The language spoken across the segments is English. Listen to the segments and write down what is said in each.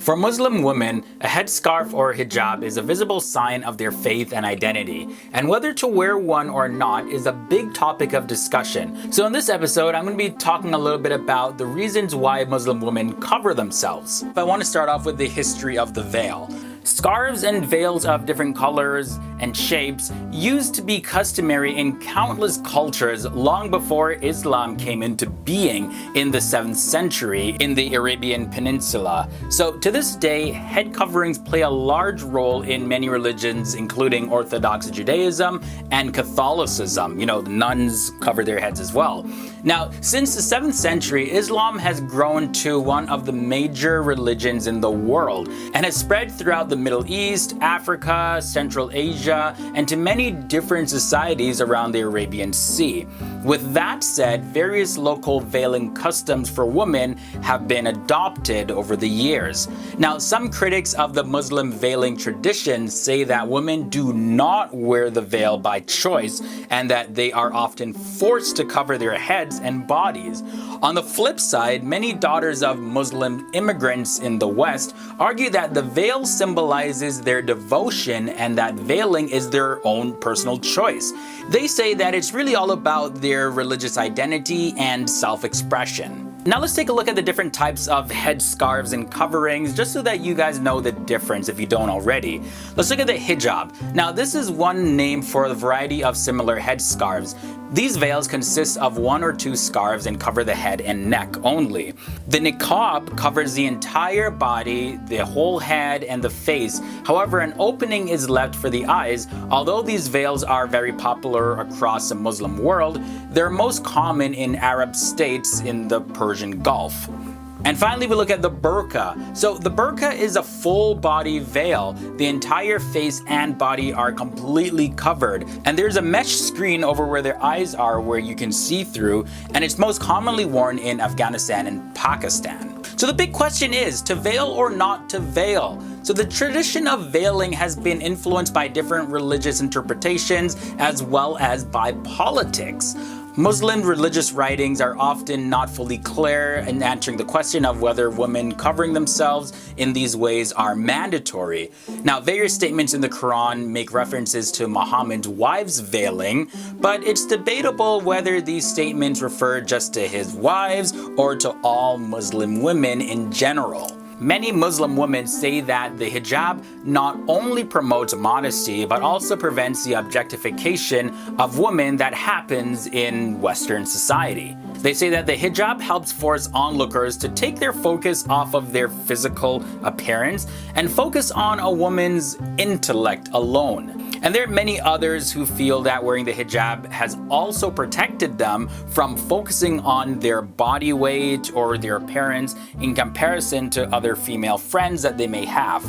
For Muslim women, a headscarf or hijab is a visible sign of their faith and identity, and whether to wear one or not is a big topic of discussion. So in this episode, I'm going to be talking a little bit about the reasons why Muslim women cover themselves. I want to start off with the history of the veil. Scarves and veils of different colors and shapes used to be customary in countless cultures long before Islam came into being in the 7th century in the Arabian Peninsula. So to this day, head coverings play a large role in many religions, including Orthodox Judaism and Catholicism. You know, the nuns cover their heads as well. Now, since the 7th century, Islam has grown to one of the major religions in the world and has spread throughout the Middle East, Africa, Central Asia, and to many different societies around the Arabian Sea. With that said, various local veiling customs for women have been adopted over the years. Now, some critics of the Muslim veiling tradition say that women do not wear the veil by choice and that they are often forced to cover their heads and bodies. On the flip side, many daughters of Muslim immigrants in the West argue that the veil symbolizes their devotion and that veiling is their own personal choice. They say that it's really all about their religious identity and self-expression. Now let's take a look at the different types of headscarves and coverings just so that you guys know the difference if you don't already. Let's look at the hijab. Now this is one name for a variety of similar headscarves. These veils consist of 1 or 2 scarves and cover the head and neck only. The niqab covers the entire body, the whole head, and the face. However, an opening is left for the eyes. Although these veils are very popular across the Muslim world, they're most common in Arab states in the Persian Gulf. And finally, we look at the burqa. So the burqa is a full body veil. The entire face and body are completely covered. And there's a mesh screen over where their eyes are where you can see through. And it's most commonly worn in Afghanistan and Pakistan. So the big question is, to veil or not to veil? So the tradition of veiling has been influenced by different religious interpretations as well as by politics. Muslim religious writings are often not fully clear in answering the question of whether women covering themselves in these ways are mandatory. Now, various statements in the Quran make references to Muhammad's wives veiling, but it's debatable whether these statements refer just to his wives or to all Muslim women in general. Many Muslim women say that the hijab not only promotes modesty, but also prevents the objectification of women that happens in Western society. They say that the hijab helps force onlookers to take their focus off of their physical appearance and focus on a woman's intellect alone. And there are many others who feel that wearing the hijab has also protected them from focusing on their body weight or their appearance in comparison to other female friends that they may have.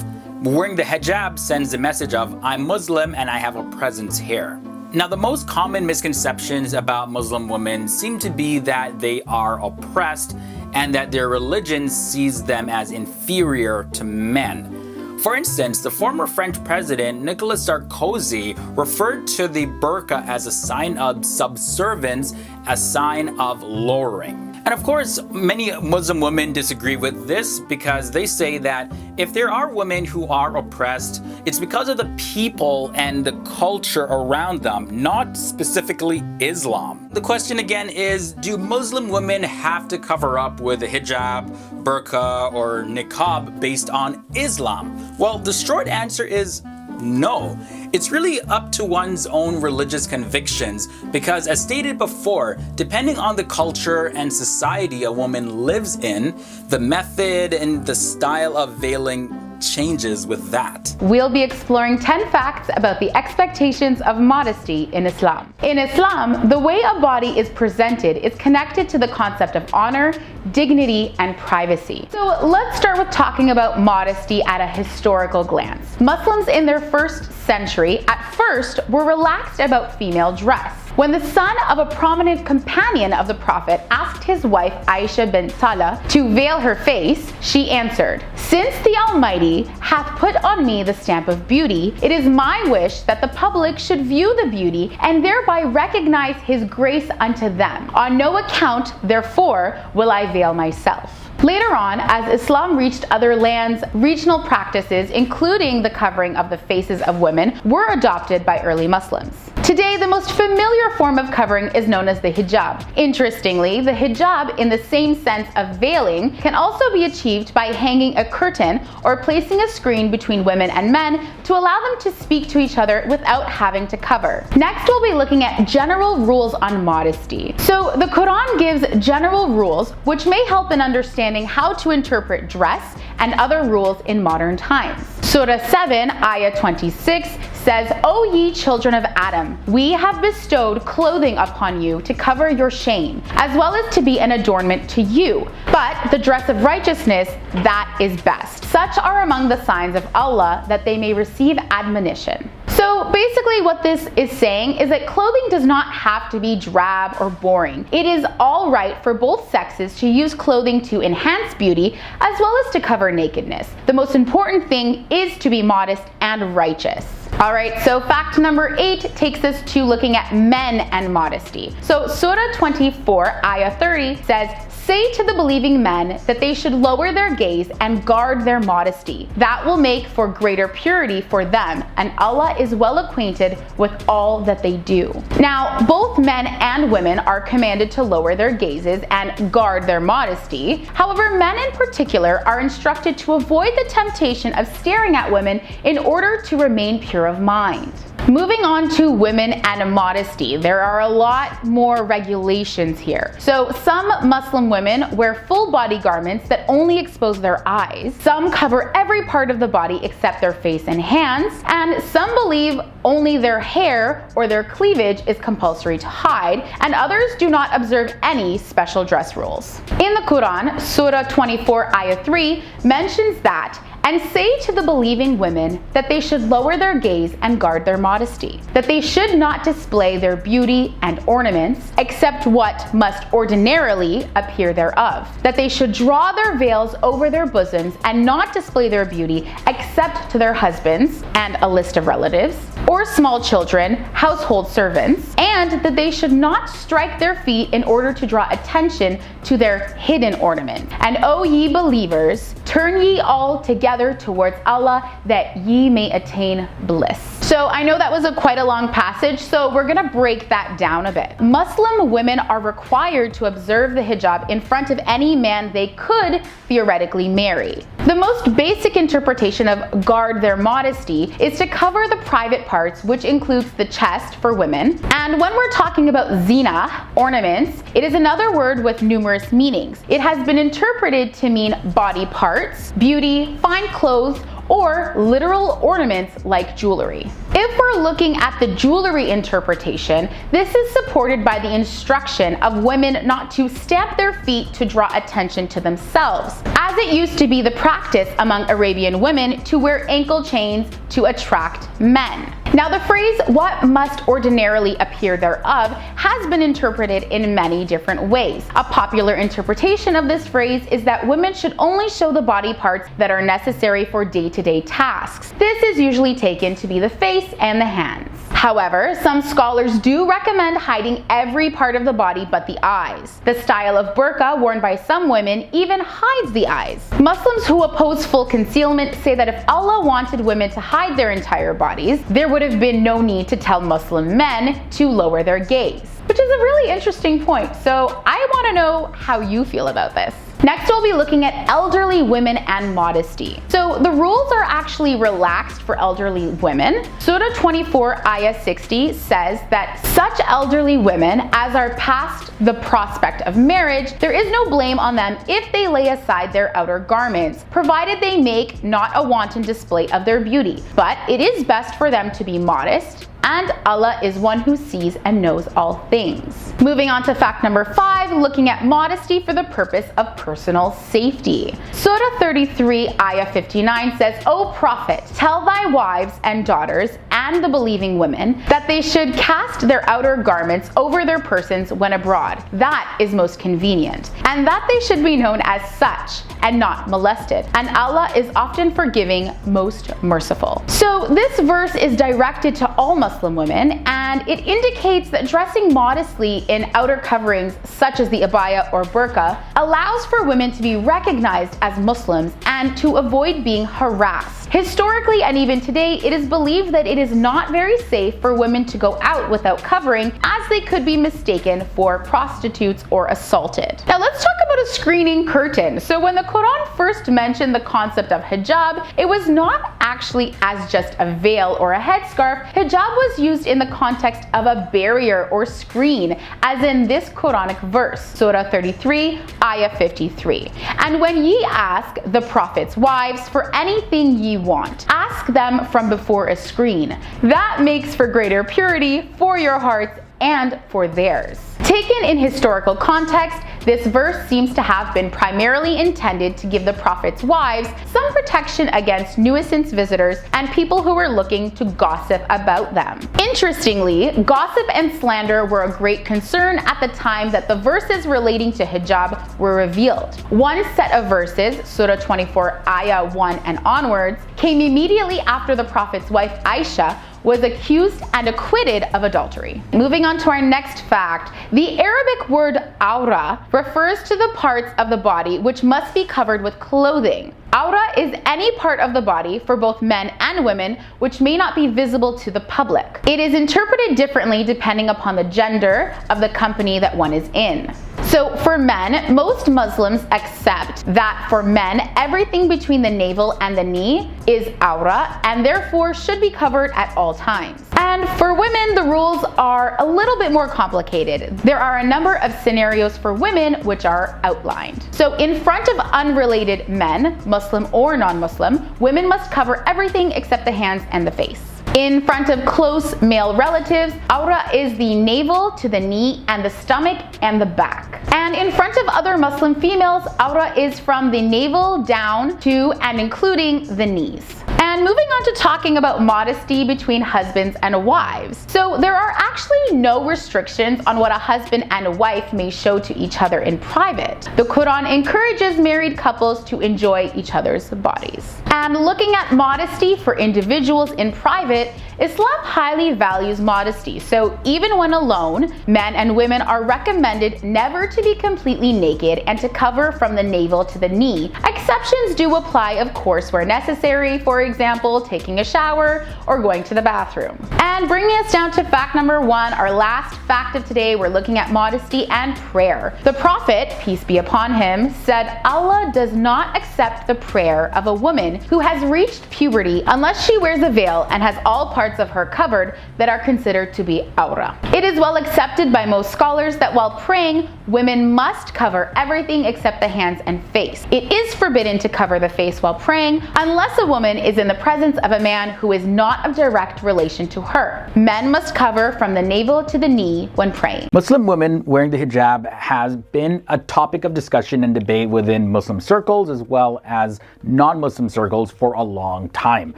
Wearing the hijab sends the message of, I'm Muslim and I have a presence here. Now, the most common misconceptions about Muslim women seem to be that they are oppressed and that their religion sees them as inferior to men. For instance, the former French president Nicolas Sarkozy referred to the burqa as a sign of subservience, a sign of lowering. And of course, many Muslim women disagree with this because they say that if there are women who are oppressed, it's because of the people and the culture around them, not specifically Islam. The question again is, do Muslim women have to cover up with a hijab, burqa, or niqab based on Islam? Well, the short answer is no. It's really up to one's own religious convictions because, as stated before, depending on the culture and society a woman lives in, the method and the style of veiling changes with that. We'll be exploring 10 facts about the expectations of modesty in Islam. In Islam, the way a body is presented is connected to the concept of honor, dignity, and privacy. So let's start with talking about modesty at a historical glance. Muslims in their first century at first were relaxed about female dress. When the son of a prominent companion of the Prophet asked his wife Aisha bint Salah to veil her face, she answered, "Since the Almighty hath put on me the stamp of beauty, it is my wish that the public should view the beauty and thereby recognize his grace unto them. On no account, therefore, will I veil myself." Later on, as Islam reached other lands, regional practices, including the covering of the faces of women, were adopted by early Muslims. Today, the most familiar form of covering is known as the hijab. Interestingly, the hijab, in the same sense of veiling, can also be achieved by hanging a curtain or placing a screen between women and men to allow them to speak to each other without having to cover. Next, we'll be looking at general rules on modesty. So, the Quran gives general rules which may help in understanding how to interpret dress and other rules in modern times. Surah 7, Ayah 26 says, "O ye children of Adam, we have bestowed clothing upon you to cover your shame, as well as to be an adornment to you. But the dress of righteousness, that is best. Such are among the signs of Allah that they may receive admonition." So basically what this is saying is that clothing does not have to be drab or boring. It is all right for both sexes to use clothing to enhance beauty as well as to cover nakedness. The most important thing is to be modest and righteous. Alright, so fact number 8 takes us to looking at men and modesty. So Surah 24, Ayah 30 says, "Say to the believing men that they should lower their gaze and guard their modesty. That will make for greater purity for them, and Allah is well acquainted with all that they do." Now, both men and women are commanded to lower their gazes and guard their modesty. However, men in particular are instructed to avoid the temptation of staring at women in order to remain pure of mind. Moving on to women and modesty, there are a lot more regulations here. So some Muslim women wear full body garments that only expose their eyes. Some cover every part of the body except their face and hands. And some believe only their hair or their cleavage is compulsory to hide. And others do not observe any special dress rules. In the Quran, Surah 24, Ayah 3 mentions that, "And say to the believing women that they should lower their gaze and guard their modesty, that they should not display their beauty and ornaments, except what must ordinarily appear thereof, that they should draw their veils over their bosoms and not display their beauty except to their husbands," and a list of relatives, "or small children, household servants, and that they should not strike their feet in order to draw attention to their hidden ornament. And O ye believers, turn ye all together towards Allah that ye may attain bliss." So I know that was quite a long passage, so we're gonna break that down a bit. Muslim women are required to observe the hijab in front of any man they could theoretically marry. The most basic interpretation of guard their modesty is to cover the private parts, which includes the chest for women. And when we're talking about zina, ornaments, it is another word with numerous meanings. It has been interpreted to mean body parts, beauty, fine clothes, or literal ornaments like jewelry. If we're looking at the jewelry interpretation, this is supported by the instruction of women not to stamp their feet to draw attention to themselves, as it used to be the practice among Arabian women to wear ankle chains to attract men. Now, the phrase "what must ordinarily appear thereof" has been interpreted in many different ways. A popular interpretation of this phrase is that women should only show the body parts that are necessary for day-to-day tasks. This is usually taken to be the face and the hands. However, some scholars do recommend hiding every part of the body but the eyes. The style of burqa worn by some women even hides the eyes. Muslims who oppose full concealment say that if Allah wanted women to hide their entire bodies, there would have been no need to tell Muslim men to lower their gaze. Which is a really interesting point, so I want to know how you feel about this. Next, we'll be looking at elderly women and modesty. So the rules are actually relaxed for elderly women. Surah 24, Ayah 60 says that such elderly women as are past the prospect of marriage, there is no blame on them if they lay aside their outer garments, provided they make not a wanton display of their beauty. But it is best for them to be modest, and Allah is one who sees and knows all things. Moving on to fact number 5, looking at modesty for the purpose of personal safety. Surah 33, Ayah 59 says, "O Prophet, tell thy wives and daughters and the believing women that they should cast their outer garments over their persons when abroad, God that is most convenient, and that they should be known as such and not molested. And Allah is often forgiving, most merciful. So this verse is directed to all Muslim women, and it indicates that dressing modestly in outer coverings such as the abaya or burqa allows for women to be recognized as Muslims and to avoid being harassed. Historically and even today, it is believed that it is not very safe for women to go out without covering, as they could be mistaken for prostitutes or assaulted. Now let's talk about a screening curtain. So when the Quran first mentioned the concept of hijab, it was not actually as just a veil or a headscarf. Hijab was used in the context of a barrier or screen, as in this Quranic verse, Surah 33, Ayah 53. And when ye ask the Prophet's wives for anything ye want, ask them from before a screen. That makes for greater purity for your hearts and for theirs. Taken in historical context, this verse seems to have been primarily intended to give the Prophet's wives some protection against nuisance visitors and people who were looking to gossip about them. Interestingly, gossip and slander were a great concern at the time that the verses relating to hijab were revealed. One set of verses, Surah 24, Ayah 1 and onwards, came immediately after the Prophet's wife Aisha was accused and acquitted of adultery. Moving on to our next fact, the Arabic word awra refers to the parts of the body which must be covered with clothing. Awra is any part of the body for both men and women which may not be visible to the public. It is interpreted differently depending upon the gender of the company that one is in. So for men, most Muslims accept that for men, everything between the navel and the knee is awra and therefore should be covered at all times. And for women, the rules are a little bit more complicated. There are a number of scenarios for women which are outlined. So in front of unrelated men, Muslim or non-Muslim, women must cover everything except the hands and the face. In front of close male relatives, awra is the navel to the knee and the stomach and the back. And in front of other Muslim females, awra is from the navel down to and including the knees. And moving on to talking about modesty between husbands and wives. So there are actually no restrictions on what a husband and a wife may show to each other in private. The Quran encourages married couples to enjoy each other's bodies. And looking at modesty for individuals in private, Islam highly values modesty. So even when alone, men and women are recommended never to be completely naked and to cover from the navel to the knee. Exceptions do apply, of course, where necessary, for example, taking a shower or going to the bathroom. And bringing us down to fact number 1, our last fact of today, we're looking at modesty and prayer. The Prophet, peace be upon him, said Allah does not accept the prayer of a woman who has reached puberty unless she wears a veil and has all parts of her covered that are considered to be awra. It is well accepted by most scholars that while praying, women must cover everything except the hands and face. It is forbidden to cover the face while praying unless a woman is in the presence of a man who is not of direct relation to her. Men must cover from the navel to the knee when praying. Muslim women wearing the hijab has been a topic of discussion and debate within Muslim circles as well as non-Muslim circles for a long time.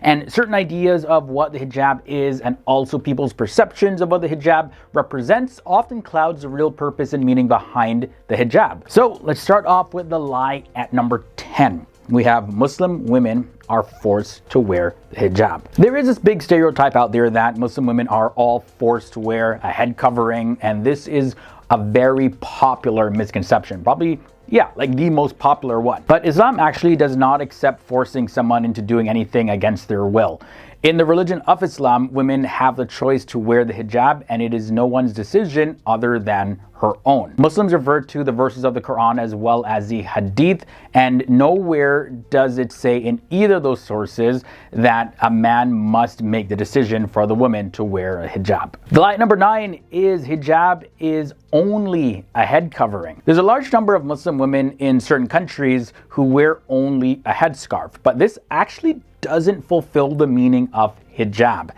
And certain ideas of what the hijab is and also people's perceptions of what the hijab represents often clouds the real purpose and meaning behind the hijab. So let's start off with the lie at number 10. We have Muslim women are forced to wear the hijab. There is this big stereotype out there that Muslim women are all forced to wear a head covering, and this is a very popular misconception. Probably, yeah, like the most popular one. But Islam actually does not accept forcing someone into doing anything against their will. In the religion of Islam, women have the choice to wear the hijab, and it is no one's decision other than her own. Muslims revert to the verses of the Quran as well as the Hadith, and nowhere does it say in either of those sources that a man must make the decision for the woman to wear a hijab. The lie number 9 is hijab is only a head covering. There's a large number of Muslim women in certain countries who wear only a headscarf, but this actually doesn't fulfill the meaning of hijab.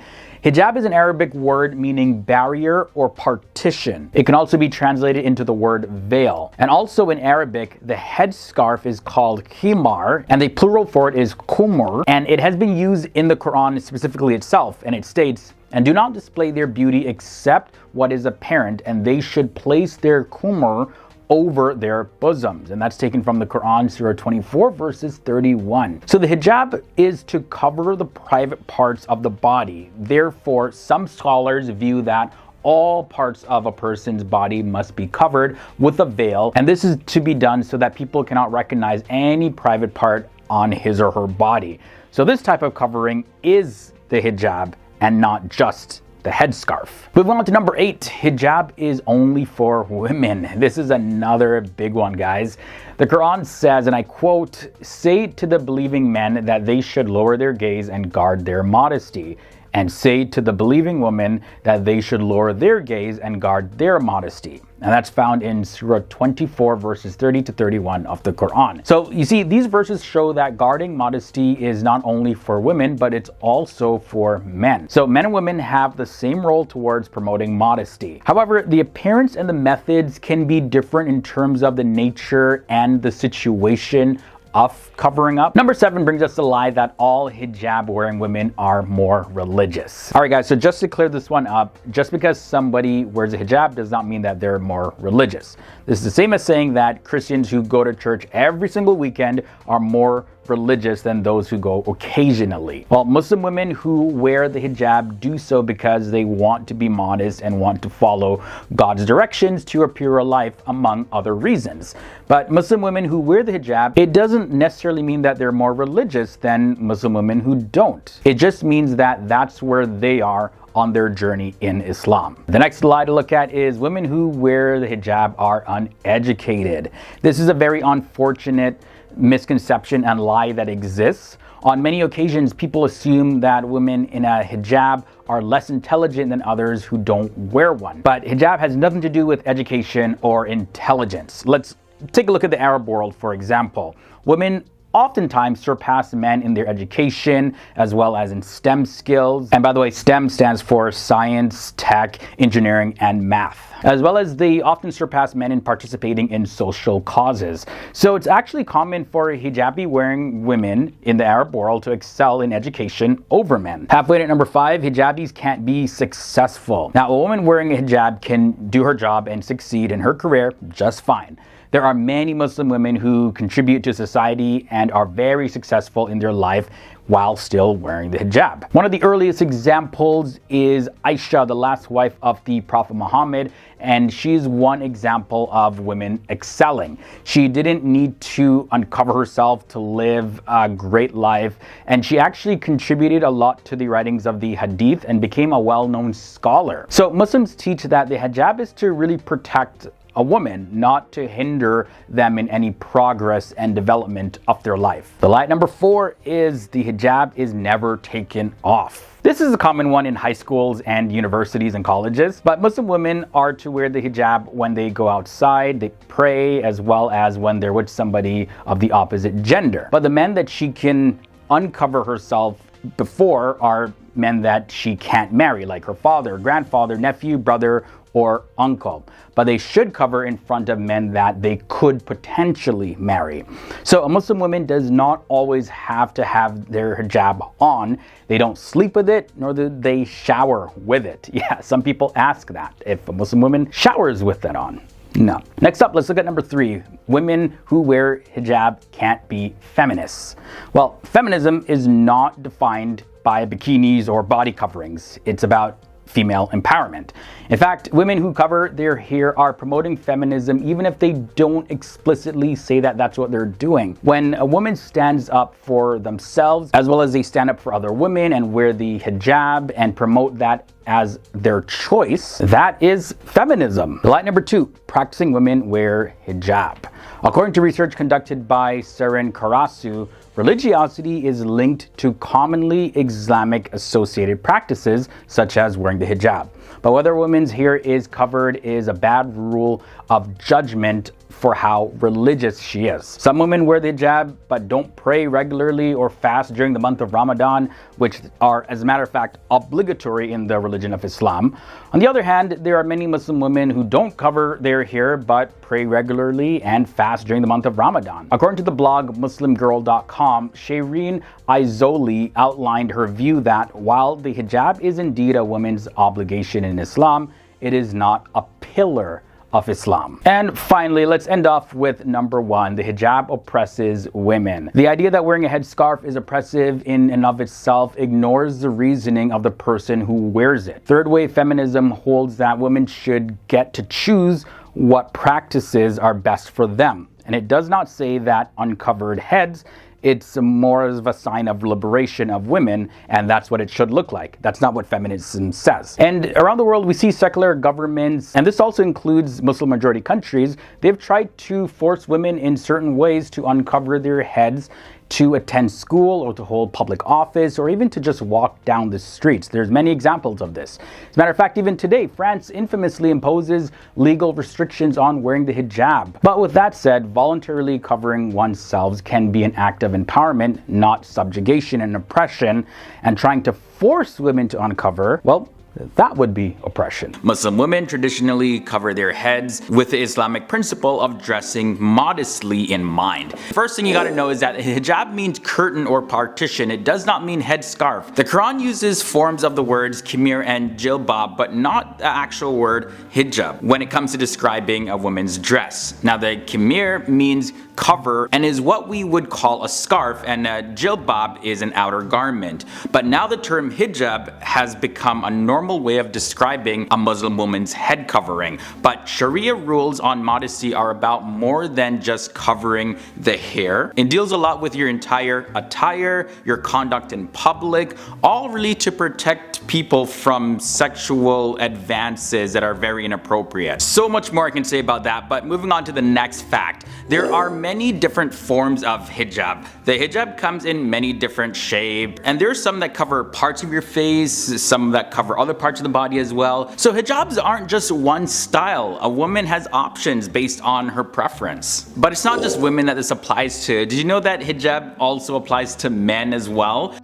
Hijab is an Arabic word meaning barrier or partition. It can also be translated into the word veil. And also in Arabic, the headscarf is called khimar, and the plural for it is kumur, and it has been used in the Quran specifically itself, and it states, and do not display their beauty except what is apparent, and they should place their kumar over their bosoms. And that's taken from the Quran, Surah 24, verses 31. So the hijab is to cover the private parts of the body. Therefore, some scholars view that all parts of a person's body must be covered with a veil, and this is to be done so that people cannot recognize any private part on his or her body. So this type of covering is the hijab and not just the headscarf. Moving on to number 8, hijab is only for women. This is another big one, guys. The Quran says, and I quote, "Say to the believing men that they should lower their gaze and guard their modesty, and say to the believing women that they should lower their gaze and guard their modesty." And that's found in Surah 24, verses 30 to 31 of the Quran. So you see, these verses show that guarding modesty is not only for women, but it's also for men. So men and women have the same role towards promoting modesty. However, the appearance and the methods can be different in terms of the nature and the situation of covering up. Number 7 brings us the lie that all hijab wearing women are more religious. All right, guys, so just to clear this one up, just because somebody wears a hijab does not mean that they're more religious. This is the same as saying that Christians who go to church every single weekend are more religious than those who go occasionally. Well, Muslim women who wear the hijab do so because they want to be modest and want to follow God's directions to a purer life, among other reasons. But Muslim women who wear the hijab, it doesn't necessarily mean that they're more religious than Muslim women who don't. It just means that that's where they are on their journey in Islam. The next lie to look at is women who wear the hijab are uneducated. This is a very unfortunate misconception and lie that exists. On many occasions, people assume that women in a hijab are less intelligent than others who don't wear one. But hijab has nothing to do with education or intelligence. Let's take a look at the Arab world, for example. Women oftentimes surpass men in their education as well as in STEM skills. And by the way, STEM stands for science, tech, engineering, and math. As well as they often surpass men in participating in social causes. So it's actually common for hijabi wearing women in the Arab world to excel in education over men. Halfway to number 5, hijabis can't be successful. Now, a woman wearing a hijab can do her job and succeed in her career just fine. There are many Muslim women who contribute to society and are very successful in their life while still wearing the hijab. One of the earliest examples is Aisha, the last wife of the Prophet Muhammad, and she's one example of women excelling. She didn't need to uncover herself to live a great life, and she actually contributed a lot to the writings of the Hadith and became a well-known scholar. So Muslims teach that the hijab is to really protect a woman, not to hinder them in any progress and development of their life. The lie number 4 is the hijab is never taken off. This is a common one in high schools and universities and colleges, but Muslim women are to wear the hijab when they go outside, they pray, as well as when they're with somebody of the opposite gender. But the men that she can uncover herself before are men that she can't marry, like her father, grandfather, nephew, brother, or uncle. But they should cover in front of men that they could potentially marry. So a Muslim woman does not always have to have their hijab on. They don't sleep with it, nor do they shower with it. Yeah, some people ask that, if a Muslim woman showers with it on. No. Next up, let's look at number 3. Women who wear hijab can't be feminists. Well, feminism is not defined by bikinis or body coverings. It's about female empowerment. In fact, women who cover their hair are promoting feminism even if they don't explicitly say that that's what they're doing. When a woman stands up for themselves, as well as they stand up for other women and wear the hijab and promote that as their choice, that is feminism. Lie number 2, practicing women wear hijab. According to research conducted by Sarin Karasu, religiosity is linked to commonly Islamic associated practices such as wearing the hijab. But whether a woman's hair is covered is a bad rule of judgment for how religious she is. Some women wear the hijab but don't pray regularly or fast during the month of Ramadan, which are, as a matter of fact, obligatory in the religion of Islam. On the other hand, there are many Muslim women who don't cover their hair but pray regularly and fast during the month of Ramadan. According to the blog muslimgirl.com, Islam, Shireen Izoli, outlined her view that while the hijab is indeed a woman's obligation in Islam, it is not a pillar of Islam. And finally, let's end off with number 1. The hijab oppresses women. The idea that wearing a headscarf is oppressive in and of itself ignores the reasoning of the person who wears it. Third wave feminism holds that women should get to choose what practices are best for them. And it does not say that uncovered heads, it's more of a sign of liberation of women, and that's what it should look like. That's not what feminism says. And around the world, we see secular governments, and this also includes Muslim majority countries, they've tried to force women in certain ways to uncover their heads to attend school or to hold public office or even to just walk down the streets. There's many examples of this. As a matter of fact, even today, France infamously imposes legal restrictions on wearing the hijab. But with that said, voluntarily covering oneself can be an act of empowerment, not subjugation and oppression, and trying to force women to uncover, well, that would be oppression. Muslim women traditionally cover their heads with the Islamic principle of dressing modestly in mind. First thing you gotta know is that hijab means curtain or partition. It does not mean headscarf. The Quran uses forms of the words kimir and jilbab, but not the actual word hijab when it comes to describing a woman's dress. Now the kimir means cover and is what we would call a scarf, and a jilbab is an outer garment. But now the term hijab has become a normal way of describing a Muslim woman's head covering. But Sharia rules on modesty are about more than just covering the hair. It deals a lot with your entire attire, your conduct in public, all really to protect people from sexual advances that are very inappropriate. So much more I can say about that, but moving on to the next fact. There are many different forms of hijab. The hijab comes in many different shapes, and there's some that cover parts of your face, some that cover other parts of the body as well. So hijabs aren't just one style. A woman has options based on her preference. But it's not just women that this applies to. Did you know that hijab also applies to men as well?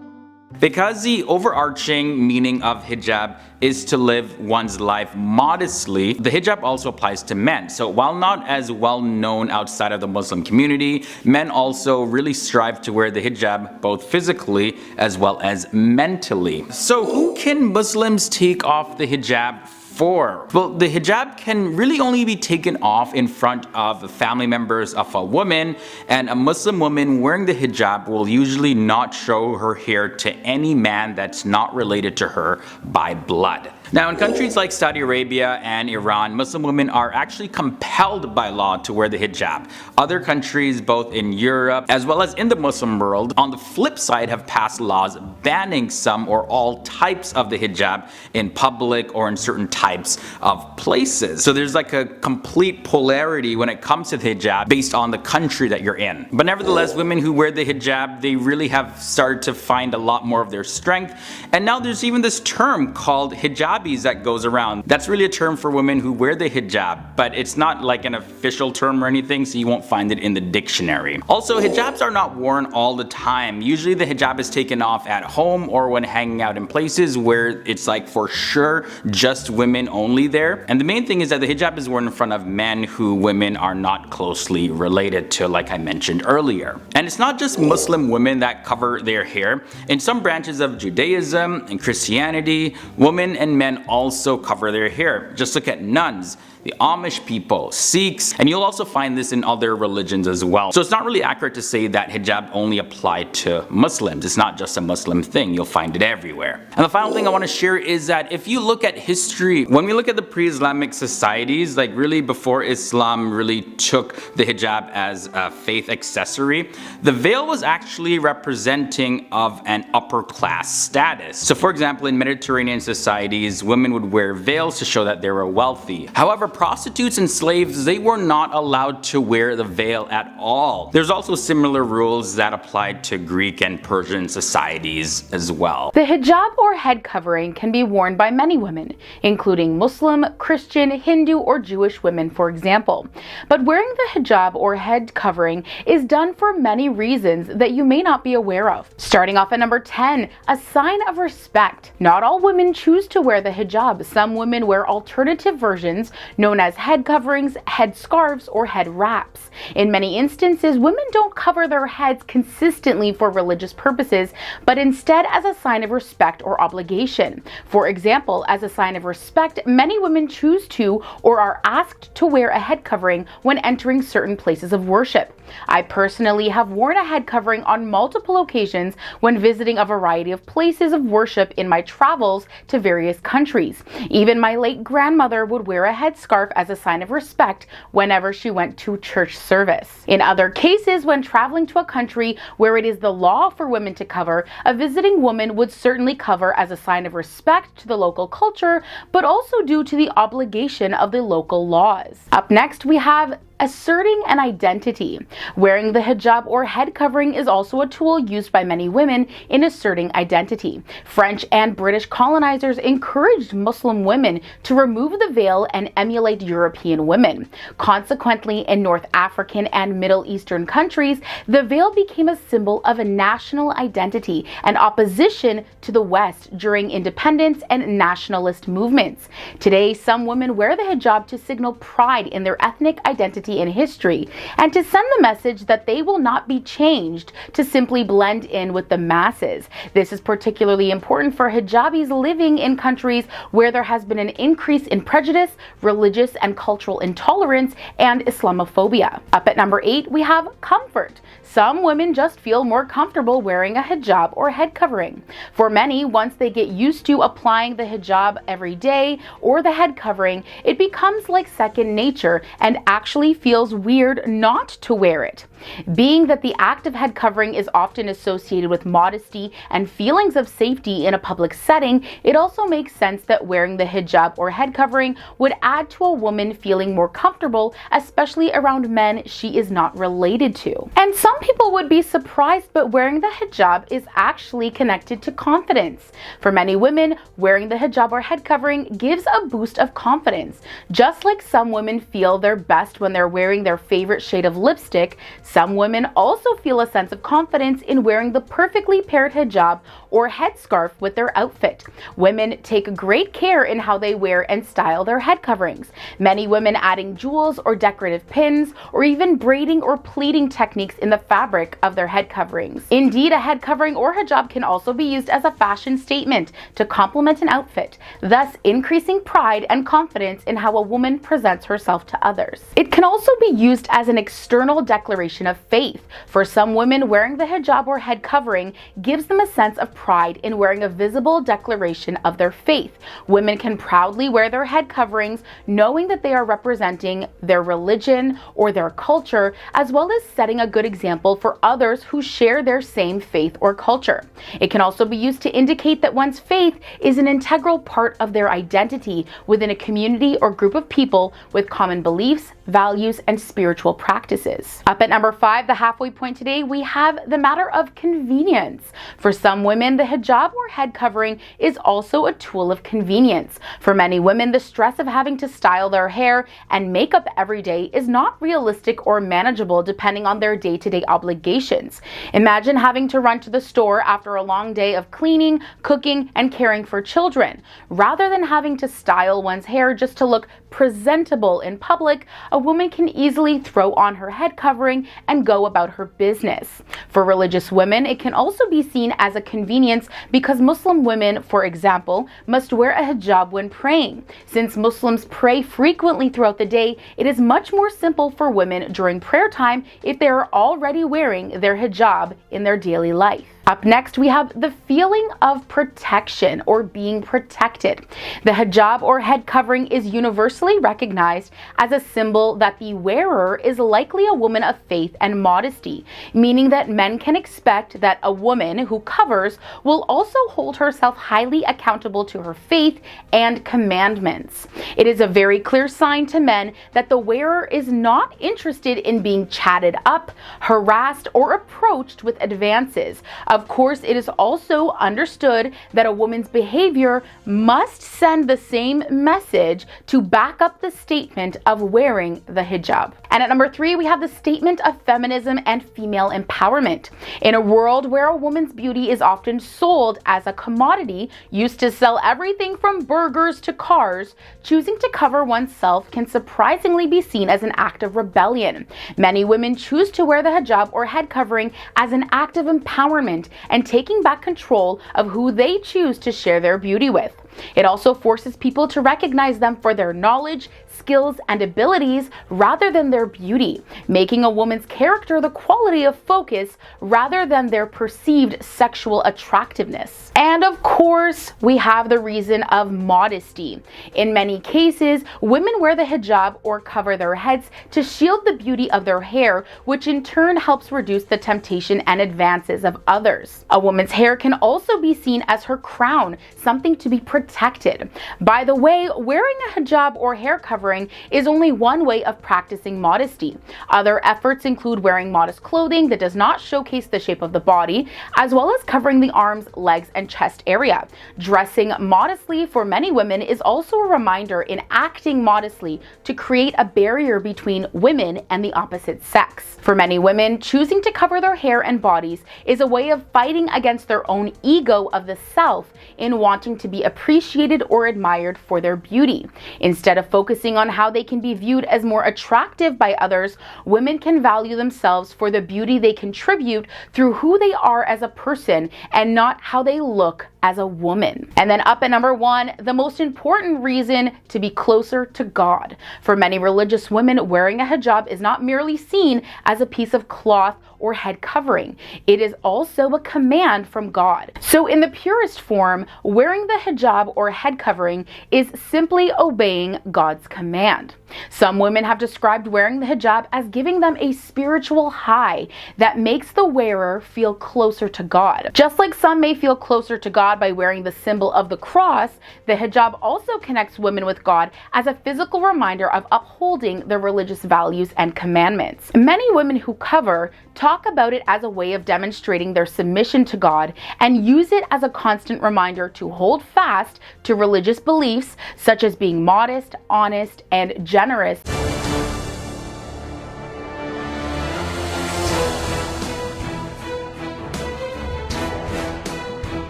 Because the overarching meaning of hijab is to live one's life modestly, the hijab also applies to men. So while not as well known outside of the Muslim community, men also really strive to wear the hijab both physically as well as mentally. So who can Muslims take off the hijab for? Well, the hijab can really only be taken off in front of family members of a woman, and a Muslim woman wearing the hijab will usually not show her hair to any man that's not related to her by blood. Now, in countries like Saudi Arabia and Iran, Muslim women are actually compelled by law to wear the hijab. Other countries, both in Europe as well as in the Muslim world, on the flip side, have passed laws banning some or all types of the hijab in public or in certain types of places. So there's like a complete polarity when it comes to the hijab based on the country that you're in. But nevertheless, women who wear the hijab, they really have started to find a lot more of their strength. And now there's even this term called hijab that goes around. That's really a term for women who wear the hijab, but it's not like an official term or anything, so you won't find it in the dictionary. Also, hijabs are not worn all the time. Usually the hijab is taken off at home or when hanging out in places where it's like for sure just women only there. And the main thing is that the hijab is worn in front of men who women are not closely related to, like I mentioned earlier. And it's not just Muslim women that cover their hair. In some branches of Judaism and Christianity, women and men also cover their hair. Just look at nuns, the Amish people, Sikhs, and you'll also find this in other religions as well. So it's not really accurate to say that hijab only applied to Muslims. It's not just a Muslim thing. You'll find it everywhere. And the final thing I want to share is that if you look at history, when we look at the pre-Islamic societies, like really before Islam really took the hijab as a faith accessory, the veil was actually representing of an upper class status. So for example, in Mediterranean societies, women would wear veils to show that they were wealthy. However, prostitutes and slaves, they were not allowed to wear the veil at all. There's also similar rules that applied to Greek and Persian societies as well. The hijab or head covering can be worn by many women, including Muslim, Christian, Hindu, or Jewish women, for example. But wearing the hijab or head covering is done for many reasons that you may not be aware of. Starting off at number 10, a sign of respect. Not all women choose to wear the hijab. Some women wear alternative versions known as head coverings, head scarves, or head wraps. In many instances, women don't cover their heads consistently for religious purposes, but instead as a sign of respect or obligation. For example, as a sign of respect, many women choose to or are asked to wear a head covering when entering certain places of worship. I personally have worn a head covering on multiple occasions when visiting a variety of places of worship in my travels to various countries. Even my late grandmother would wear a headscarf as a sign of respect whenever she went to church service. In other cases, when traveling to a country where it is the law for women to cover, a visiting woman would certainly cover as a sign of respect to the local culture, but also due to the obligation of the local laws. Up next, we have asserting an identity. Wearing the hijab or head covering is also a tool used by many women in asserting identity. French and British colonizers encouraged Muslim women to remove the veil and emulate European women. Consequently, in North African and Middle Eastern countries, the veil became a symbol of a national identity and opposition to the West during independence and nationalist movements. Today, some women wear the hijab to signal pride in their ethnic identity in history, and to send the message that they will not be changed to simply blend in with the masses. This is particularly important for hijabis living in countries where there has been an increase in prejudice, religious and cultural intolerance, and Islamophobia. Up at number 8, we have comfort. Some women just feel more comfortable wearing a hijab or head covering. For many, once they get used to applying the hijab every day or the head covering, it becomes like second nature and actually feels weird not to wear it. Being that the act of head covering is often associated with modesty and feelings of safety in a public setting, it also makes sense that wearing the hijab or head covering would add to a woman feeling more comfortable, especially around men she is not related to. And some people would be surprised, but wearing the hijab is actually connected to confidence. For many women, wearing the hijab or head covering gives a boost of confidence. Just like some women feel their best when they're wearing their favorite shade of lipstick, some women also feel a sense of confidence in wearing the perfectly paired hijab or headscarf with their outfit. Women take great care in how they wear and style their head coverings. Many women adding jewels or decorative pins, or even braiding or pleating techniques in the fabric of their head coverings. Indeed, a head covering or hijab can also be used as a fashion statement to complement an outfit, thus increasing pride and confidence in how a woman presents herself to others. It can also be used as an external declaration of faith. For some women, wearing the hijab or head covering gives them a sense of pride in wearing a visible declaration of their faith. Women can proudly wear their head coverings knowing that they are representing their religion or their culture, as well as setting a good example for others who share their same faith or culture. It can also be used to indicate that one's faith is an integral part of their identity within a community or group of people with common beliefs, values, and spiritual practices. Up at number 5, the halfway point today, we have the matter of convenience. For some women, the hijab or head covering is also a tool of convenience. For many women, the stress of having to style their hair and makeup every day is not realistic or manageable depending on their day-to-day obligations. Imagine having to run to the store after a long day of cleaning, cooking, and caring for children. Rather than having to style one's hair just to look presentable in public, a woman can easily throw on her head covering and go about her business. For religious women, it can also be seen as a convenience because Muslim women, for example, must wear a hijab when praying. Since Muslims pray frequently throughout the day, it is much more simple for women during prayer time if they are already wearing their hijab in their daily life. Up next, we have the feeling of protection or being protected. The hijab or head covering is universally recognized as a symbol that the wearer is likely a woman of faith and modesty, meaning that men can expect that a woman who covers will also hold herself highly accountable to her faith and commandments. It is a very clear sign to men that the wearer is not interested in being chatted up, harassed, or approached with advances. Of course, it is also understood that a woman's behavior must send the same message to back up the statement of wearing the hijab. And at number 3, we have the statement of feminism and female empowerment. In a world where a woman's beauty is often sold as a commodity used to sell everything from burgers to cars, choosing to cover oneself can surprisingly be seen as an act of rebellion. Many women choose to wear the hijab or head covering as an act of empowerment and taking back control of who they choose to share their beauty with. It also forces people to recognize them for their knowledge, skills, and abilities rather than their beauty, making a woman's character the quality of focus rather than their perceived sexual attractiveness. And of course, we have the reason of modesty. In many cases, women wear the hijab or cover their heads to shield the beauty of their hair, which in turn helps reduce the temptation and advances of others. A woman's hair can also be seen as her crown, something to be protected. By the way, wearing a hijab or hair covering is only one way of practicing modesty. Other efforts include wearing modest clothing that does not showcase the shape of the body, as well as covering the arms, legs, and chest area. Dressing modestly for many women is also a reminder in acting modestly to create a barrier between women and the opposite sex. For many women, choosing to cover their hair and bodies is a way of fighting against their own ego of the self in wanting to be appreciated or admired for their beauty. Instead of focusing on how they can be viewed as more attractive by others, women can value themselves for the beauty they contribute through who they are as a person and not how they look as a woman. And then up at number 1, the most important reason to be closer to God. For many religious women, wearing a hijab is not merely seen as a piece of cloth or head covering. It is also a command from God. So in the purest form, wearing the hijab or head covering is simply obeying God's command. Some women have described wearing the hijab as giving them a spiritual high that makes the wearer feel closer to God. Just like some may feel closer to God by wearing the symbol of the cross, the hijab also connects women with God as a physical reminder of upholding their religious values and commandments. Many women who cover talk about it as a way of demonstrating their submission to God and use it as a constant reminder to hold fast to religious beliefs such as being modest, honest, and generous.